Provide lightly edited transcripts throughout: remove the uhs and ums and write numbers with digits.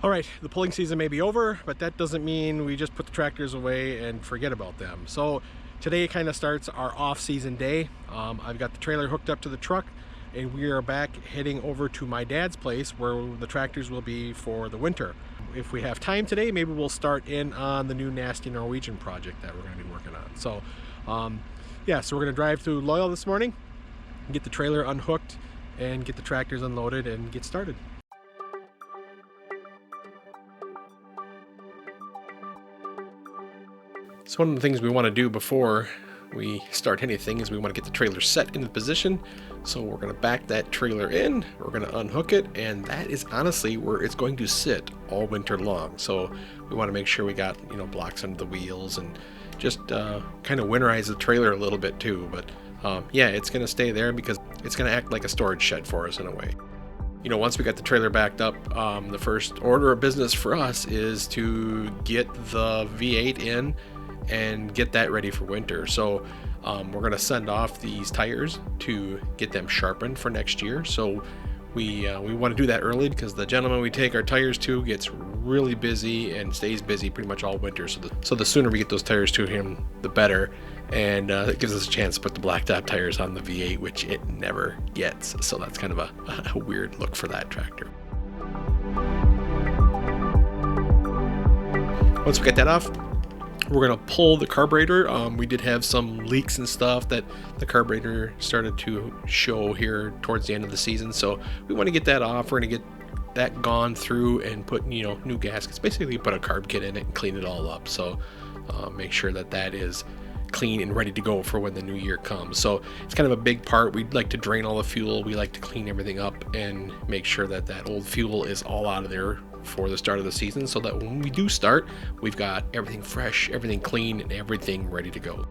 All right, the pulling season may be over, but that doesn't mean we just put the tractors away and forget about them. So today kind of starts our off-season day. I've got the trailer hooked up to the truck, and we are back heading over to my dad's place where the tractors will be for the winter. If we have time today, maybe we'll start in on the new Nasty Norwegian project that we're going to be working on. So yeah, so we're going to drive to Loyal this morning, get the trailer unhooked, and get the tractors unloaded and get started. So one of the things we want to do before we start anything is we want to get the trailer set into position. So we're going to back that trailer in, we're going to unhook it, and that is honestly where it's going to sit all winter long. So we want to make sure we got, blocks under the wheels and just kind of winterize the trailer a little bit too. But yeah, it's going to stay there because it's going to act like a storage shed for us in a way. Once we got the trailer backed up, the first order of business for us is to get the V8 in and get that ready for winter. So we're going to send off these tires to get them sharpened for next year. So we want to do that early because the gentleman we take our tires to gets really busy and stays busy pretty much all winter. So the sooner we get those tires to him, the better. And it gives us a chance to put the blacktop tires on the V8, which it never gets. So that's kind of a weird look for that tractor. Once we get that off, we're going to pull the carburetor. We did have some leaks and stuff that the carburetor started to show here towards the end of the season. So we want to get that off. We're going to get that gone through and put, new gaskets. Basically put a carb kit in it and clean it all up. So make sure that is clean and ready to go for when the new year comes. So it's kind of a big part. We'd like to drain all the fuel. We like to clean everything up and make sure that old fuel is all out of there for the start of the season, so that when we do start, we've got everything fresh, everything clean, and everything ready to go.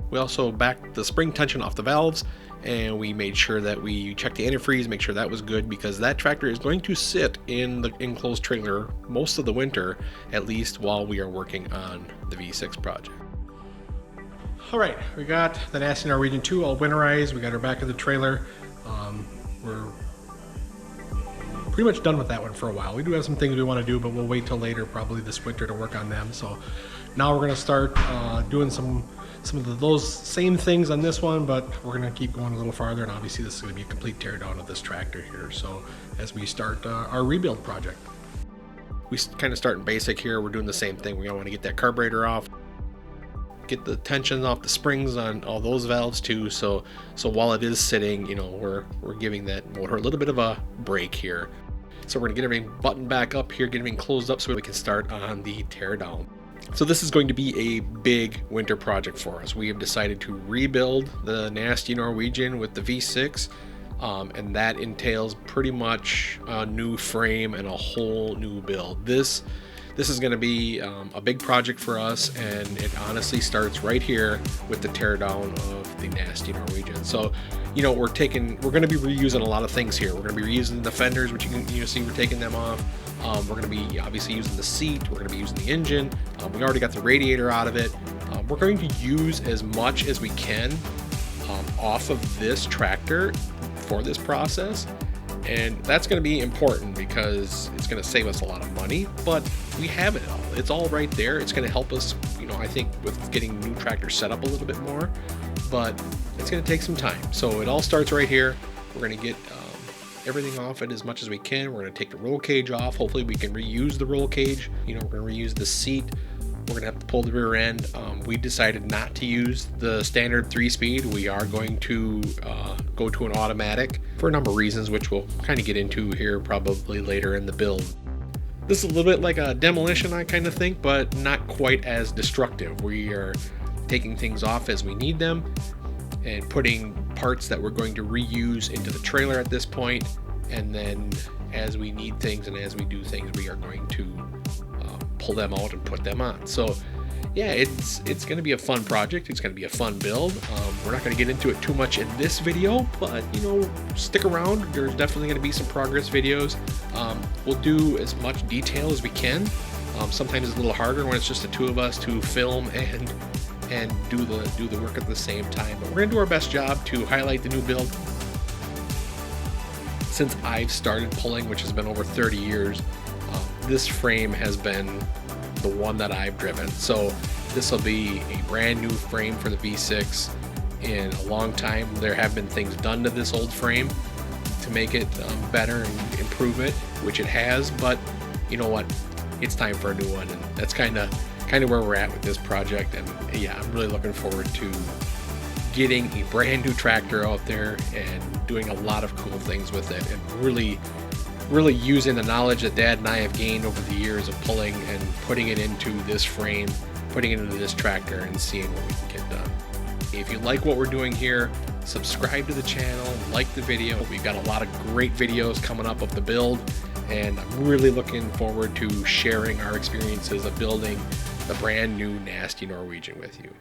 We also backed the spring tension off the valves, and we made sure that we checked the antifreeze, make sure that was good, because that tractor is going to sit in the enclosed trailer most of the winter, at least while we are working on the V6 project. All right, we got the Nasty Norwegian 2 all winterized. We got her back of the trailer. We're pretty much done with that one for a while. We do have some things we want to do, but we'll wait till later, probably this winter, to work on them. So now we're going to start doing some of those same things on this one, but we're going to keep going a little farther, and obviously this is going to be a complete teardown of this tractor here. So as we start our rebuild project, we kind of start in basic here. We're doing the same thing. We want to get that carburetor off, get the tension off the springs on all those valves too. So while it is sitting, we're giving that motor a little bit of a break here. So we're gonna get everything buttoned back up here, get everything closed up so we can start on the teardown. So this is going to be a big winter project for us. We have decided to rebuild the Nasty Norwegian with the V6, and that entails pretty much a new frame and a whole new build. This is going to be a big project for us, and it honestly starts right here with the teardown of the Nasty Norwegian. So, we're going to be reusing a lot of things here. We're going to be reusing the fenders, which you can see we're taking them off. We're going to be obviously using the seat. We're going to be using the engine. We already got the radiator out of it. We're going to use as much as we can off of this tractor for this process. And that's going to be important because it's going to save us a lot of money, but we have it all. It's all right there. It's going to help us, I think, with getting new tractors set up a little bit more, but it's going to take some time. So it all starts right here. We're going to get everything off it as much as we can. We're going to take the roll cage off. Hopefully we can reuse the roll cage. We're going to reuse the seat. We're going to have to pull the rear end. We decided not to use the standard 3-speed. We are going to go to an automatic for a number of reasons, which we'll kind of get into here probably later in the build. This is a little bit like a demolition, I kind of think, but not quite as destructive. We are taking things off as we need them and putting parts that we're going to reuse into the trailer at this point. And then as we need things and as we do things, we are going to pull them out and put them on. So yeah, it's going to be a fun project. It's going to be a fun build. We're not going to get into it too much in this video, but stick around. There's definitely going to be some progress videos. We'll do as much detail as we can. Sometimes it's a little harder when it's just the two of us to film and do the work at the same time. But we're going to do our best job to highlight the new build. Since I've started pulling, which has been over 30 years, this frame has been the one that I've driven. So this will be a brand new frame for the V6 in a long time. There have been things done to this old frame to make it better and improve it, which it has, but you know what, it's time for a new one, and that's kind of where we're at with this project. And yeah, I'm really looking forward to getting a brand new tractor out there and doing a lot of cool things with it, and really using the knowledge that Dad and I have gained over the years of pulling and putting it into this frame, putting it into this tractor, and seeing what we can get done. If you like what we're doing here, subscribe to the channel, like the video. We've got a lot of great videos coming up of the build, and I'm really looking forward to sharing our experiences of building the brand new Nasty Norwegian with you.